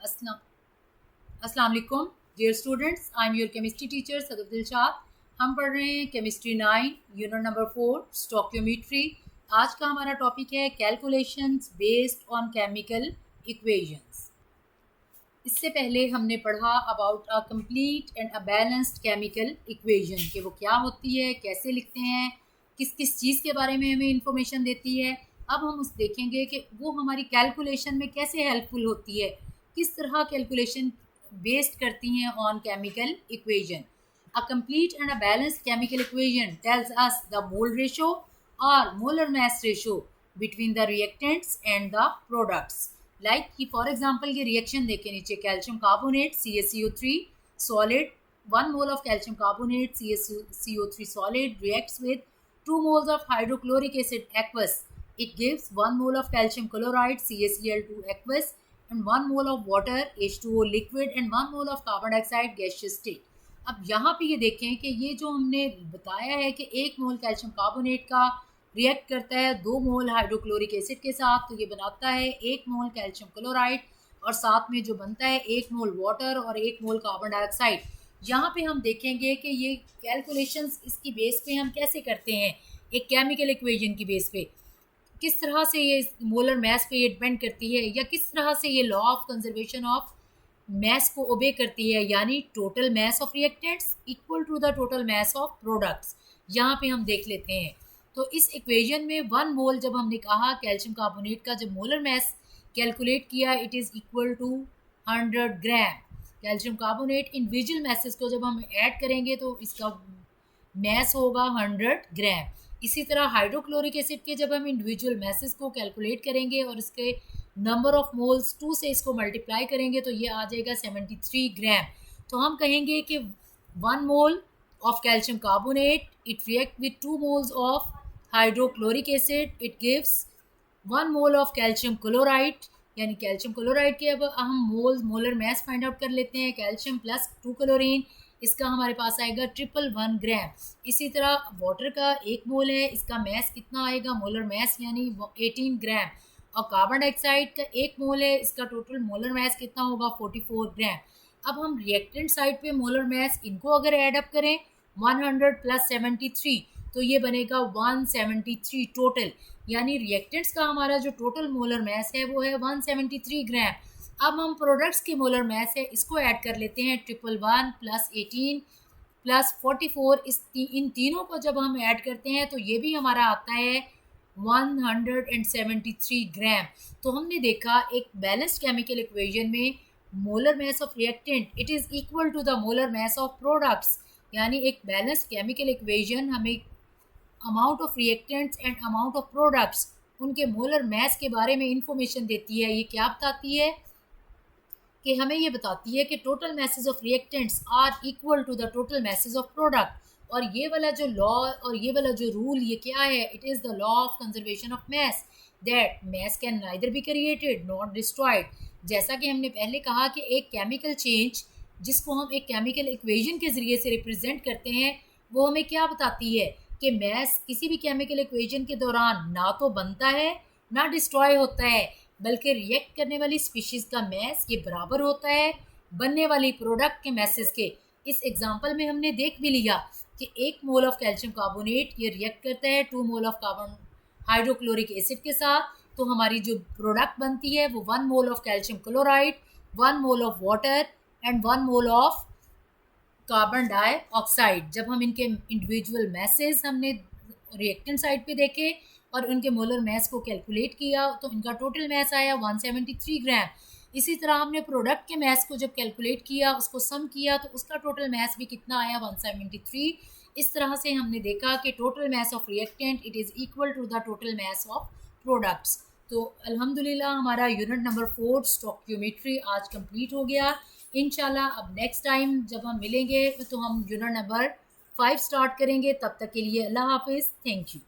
अस्सलाम वालेकुम dear students, I am your chemistry teacher Sadaf Dilshad. हम पढ़ रहे हैं केमिस्ट्री 9 यूनिट नंबर 4 स्टोकियोमेट्री। आज का हमारा टॉपिक है calculations based on chemical equations. इससे पहले हमने पढ़ा about a complete and a balanced chemical equation कि वो क्या होती है, कैसे लिखते हैं, किस किस चीज़ के बारे में हमें इंफॉर्मेशन देती है। अब हम उस देखेंगे कि वो हमारी कैलकुलेशन में कैसे हेल्पफुल होती है, किस तरह कैलकुलेशन बेस्ड करती हैं on chemical equation. A complete and a balanced chemical equation tells us the mole ratio और molar mass ratio between the reactants and the products. Like कि फॉर एग्जाम्पल ये रिएक्शन देखे नीचे, calcium carbonate CaCO3 solid, 1 mole of calcium carbonate CaCO3 solid reacts with 2 moles of hydrochloric acid aqueous. It gives 1 mole of calcium chloride CaCl2 aqueous and 1 mole of water H2O liquid and 1 mole of carbon dioxide gaseous state. अब यहाँ पे ये देखें कि ये जो हमने बताया है कि 1 मोल कैल्शियम कार्बोनेट का रिएक्ट करता है 2 मोल हाइड्रोक्लोरिक एसिड के साथ, तो ये बनाता है 1 मोल कैल्शियम क्लोराइड और साथ में जो बनता है 1 मोल वाटर और 1 मोल कार्बन डाइऑक्साइड। यहाँ पे हम देखेंगे कि ये कैलकुलेशंस इसकी बेस पे हम कैसे करते हैं, एक केमिकल इक्वेशन की बेस पे किस तरह से ये मोलर मास पे ये डिपेंड करती है, या किस तरह से ये law of conservation of mass को ओबे करती है, यानी total mass of reactants equal to the total mass of products. यहाँ पे हम देख लेते हैं। तो इस इक्वेशन में 1 मोल जब हमने कहा कैल्शियम कार्बोनेट का, जब मोलर मास कैलकुलेट किया, it is equal to 100 gram. Calcium carbonate individual masses को जब हम ऐड करेंगे तो इसका मास होगा 100 ग्राम। इसी तरह हाइड्रोक्लोरिक एसिड के जब हम इंडिविजुअल मैसेज को कैलकुलेट करेंगे और इसके नंबर ऑफ मोल्स 2 से इसको मल्टीप्लाई करेंगे तो ये आ जाएगा 73 ग्राम। तो हम कहेंगे कि 1 मोल of calcium carbonate, it react with 2 moles of hydrochloric acid, it gives 1 mole of calcium chloride। यानी कैल्शियम क्लोराइड के अब हम मोलर मास फाइंड आउट कर लेते हैं। कैल्शियम प्लस 2 क्लोरीन, इसका हमारे पास आएगा 111 ग्राम। इसी तरह वाटर का 1 मोल है, इसका मास कितना आएगा, मोलर मास यानी 18 ग्राम। और कार्बन डाइऑक्साइड का 1 मोल है, इसका टोटल मोलर मास कितना होगा 44 ग्राम। अब हम रिएक्टेंट साइड पे मोलर मास इनको अगर ऐड अप करें 100 प्लस 73 तो ये बनेगा 173 टोटल, यानी रिएक्टेंट्स का हमारा जो टोटल मोलर मास है वो है 173 ग्राम। अब हम प्रोडक्ट्स की मोलर मास है इसको ऐड कर लेते हैं 111 प्लस 18 प्लस 44, इन तीनों को जब हम ऐड करते हैं तो ये भी हमारा आता है 173 ग्राम। तो हमने देखा एक बैलेंस्ड केमिकल इक्वेशन में molar mass of reactant it is equal to the molar mass of products, यानी एक बैलेंस्ड केमिकल इक्वेशन हमें amount of reactants and amount of products उनके मोलर मास के बारे में इंफॉर्मेशन देती है। ये क्या बताती है कि हमें ये बताती है कि total masses of reactants are equal to the total masses of product. और ये वाला जो लॉ और ये वाला जो रूल ये क्या है, it is the law of conservation of mass, that mass can neither be created not destroyed. जैसा कि हमने पहले कहा कि एक केमिकल चेंज जिसको हम एक केमिकल इक्वेशन के ज़रिए से रिप्रेजेंट करते हैं वो हमें क्या बताती है कि मास किसी भी केमिकल इक्वेशन के दौरान ना तो बनता है ना डिस्ट्रॉय होता है, बल्कि रिएक्ट करने वाली स्पीशीज़ का मास ये बराबर होता है बनने वाली प्रोडक्ट के मासेस के। इस एग्जांपल में हमने देख भी लिया कि 1 मोल ऑफ कैल्शियम कार्बोनेट ये रिएक्ट करता है 2 mole of carbon hydrochloric acid के साथ, तो हमारी जो प्रोडक्ट बनती है वो 1 mole of calcium chloride, 1 mole of water and 1 mole of carbon dioxide. जब हम इनके इंडिविजुअल मैसेज हमने रिएक्टेंट साइड पे देखे और उनके मोलर मास को कैलकुलेट किया तो इनका टोटल मास आया 173 ग्राम। इसी तरह हमने प्रोडक्ट के मास को जब कैलकुलेट किया उसको सम किया तो उसका टोटल मास भी कितना आया 173। इस तरह से हमने देखा कि total mass of reactant it is equal to the total mass of products. तो अल्हम्दुलिल्लाह हमारा यूनिट नंबर 4 स्टोकियोमेट्री आज कंप्लीट हो गया। इंशाल्लाह अब नेक्स्ट टाइम जब हम मिलेंगे तो हम यूनिट नंबर 5 स्टार्ट करेंगे। तब तक के लिए अल्लाह हाफिज़, थैंक यू।